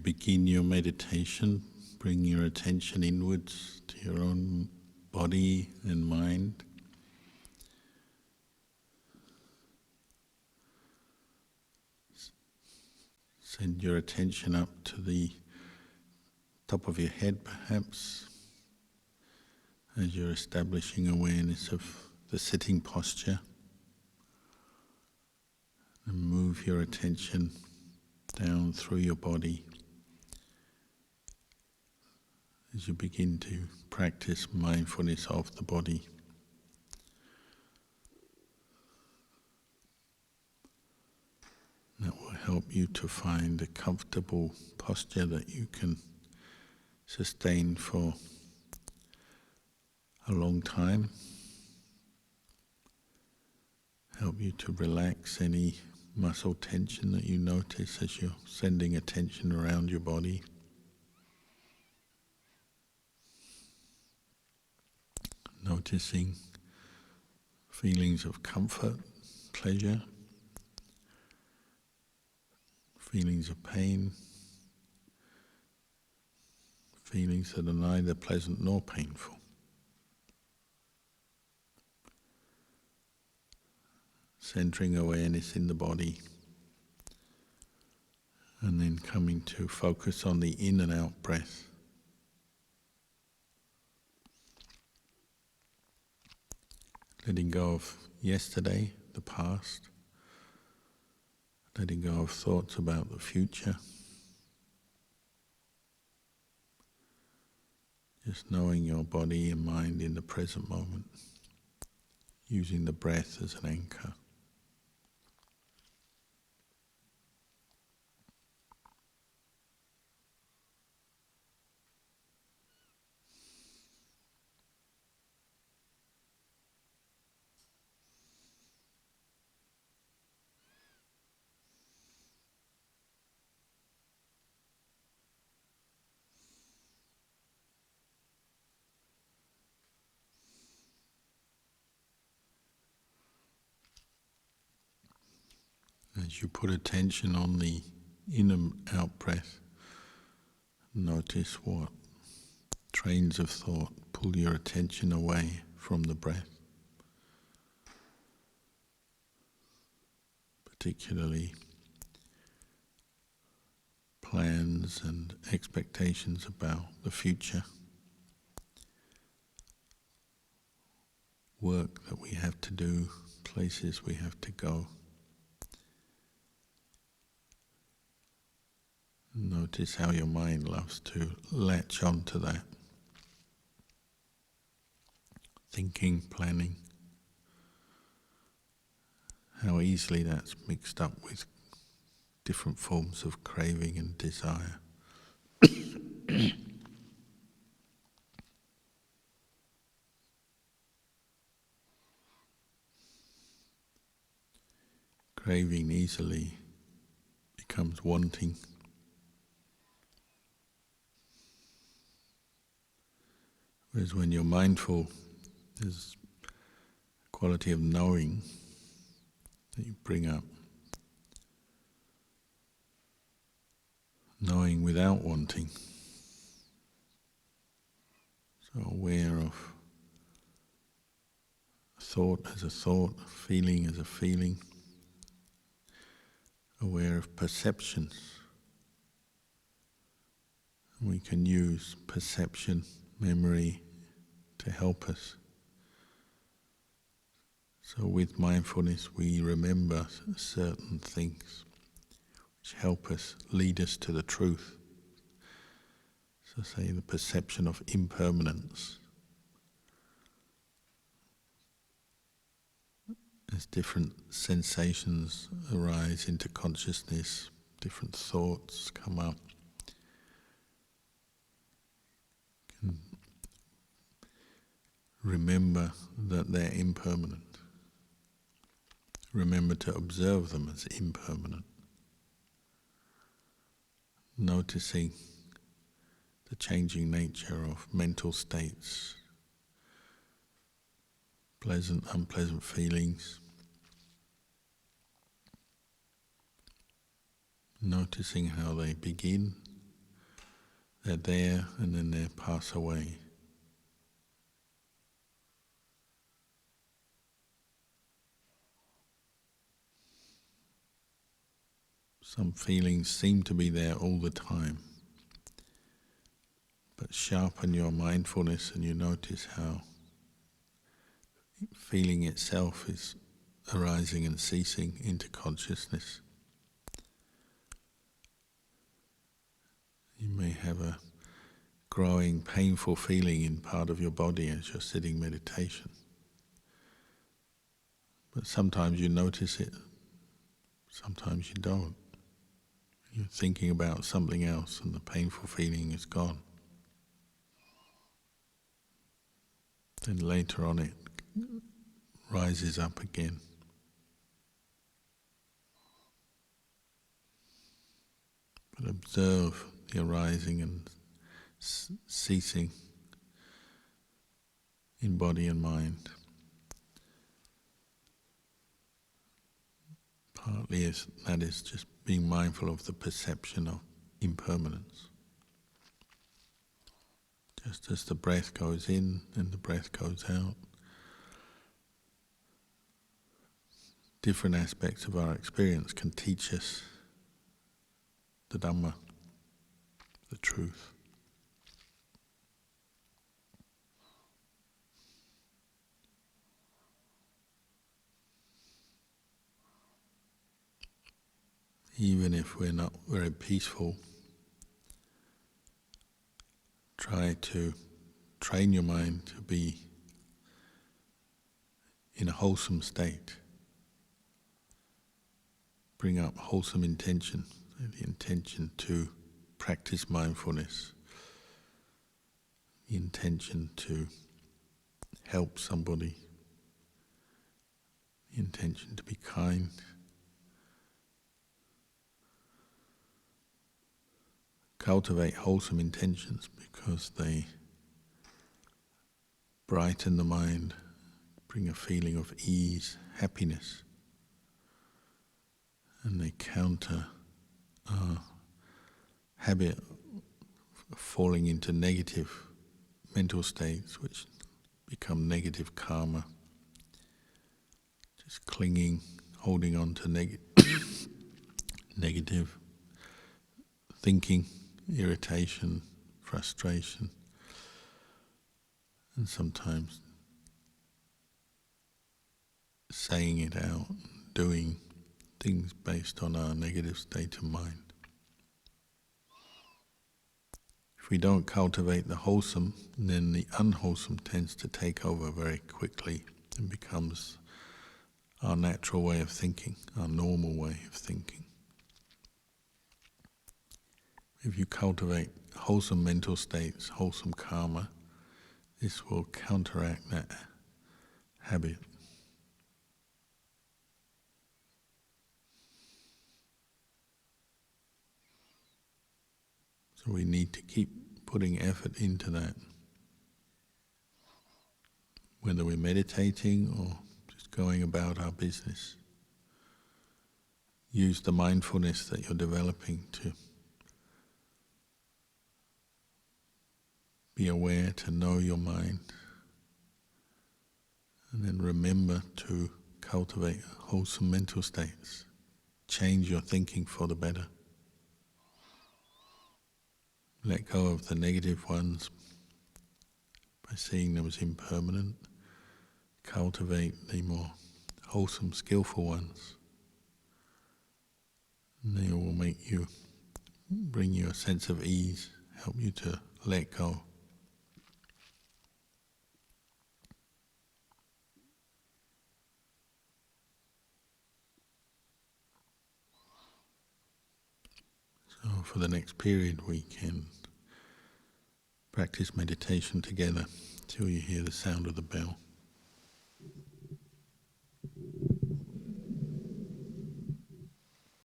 begin your meditation, bring your attention inwards to your own body and mind. Send your attention up to the top of your head, perhaps, as you're establishing awareness of the sitting posture. And move your attention down through your body as you begin to practice mindfulness of the body. That will help you to find a comfortable posture that you can sustain for a long time. Help you to relax any muscle tension that you notice as you're sending attention around your body. Noticing feelings of comfort, pleasure, feelings of pain, feelings that are neither pleasant nor painful. Centering awareness in the body, and then coming to focus on the in and out breath. Letting go of yesterday, the past, letting go of thoughts about the future. Just knowing your body and mind in the present moment, using the breath as an anchor. As you put attention on the in and out breath, notice what trains of thought pull your attention away from the breath. Particularly plans and expectations about the future, work that we have to do, places we have to go. Notice how your mind loves to latch onto that. Thinking, planning. How easily that's mixed up with different forms of craving and desire. Craving easily becomes wanting. Whereas when you're mindful, there's a quality of knowing that you bring up. Knowing without wanting. So aware of thought as a thought, feeling as a feeling. Aware of perceptions. We can use perception, memory to help us. So with mindfulness we remember certain things which help us, lead us to the truth. So say the perception of impermanence. As different sensations arise into consciousness, different thoughts come up. Remember that they're impermanent. Remember to observe them as impermanent. Noticing the changing nature of mental states, pleasant, unpleasant feelings. Noticing how they begin They're there and then they pass away. Some feelings seem to be there all the time, but sharpen your mindfulness and you notice how feeling itself is arising and ceasing into consciousness. You may have a growing painful feeling in part of your body as you're sitting meditation. But sometimes you notice it, sometimes you don't. You're thinking about something else and the painful feeling is gone. Then later on it rises up again. But observe the arising and ceasing in body and mind. Partly that is just being mindful of the perception of impermanence. Just as the breath goes in and the breath goes out, different aspects of our experience can teach us the Dhamma, the truth. Even if we're not very peaceful, try to train your mind to be in a wholesome state. Bring up wholesome intention, the intention to practice mindfulness, the intention to help somebody, the intention to be kind. Cultivate wholesome intentions because they brighten the mind, bring a feeling of ease, happiness, and they counter our habit of falling into negative mental states which become negative karma, just clinging, holding on to negative thinking, irritation, frustration, and sometimes saying it out, doing things based on our negative state of mind. If we don't cultivate the wholesome, then the unwholesome tends to take over very quickly and becomes our natural way of thinking, our normal way of thinking. If you cultivate wholesome mental states, wholesome karma, this will counteract that habit. So we need to keep putting effort into that. Whether we're meditating or just going about our business. Use the mindfulness that you're developing to be aware, to know your mind, and then remember to cultivate wholesome mental states. Change your thinking for the better. Let go of the negative ones by seeing them as impermanent. Cultivate the more wholesome, skillful ones. And they will bring you a sense of ease, help you to let go. So for the next period we can practice meditation together till you hear the sound of the bell.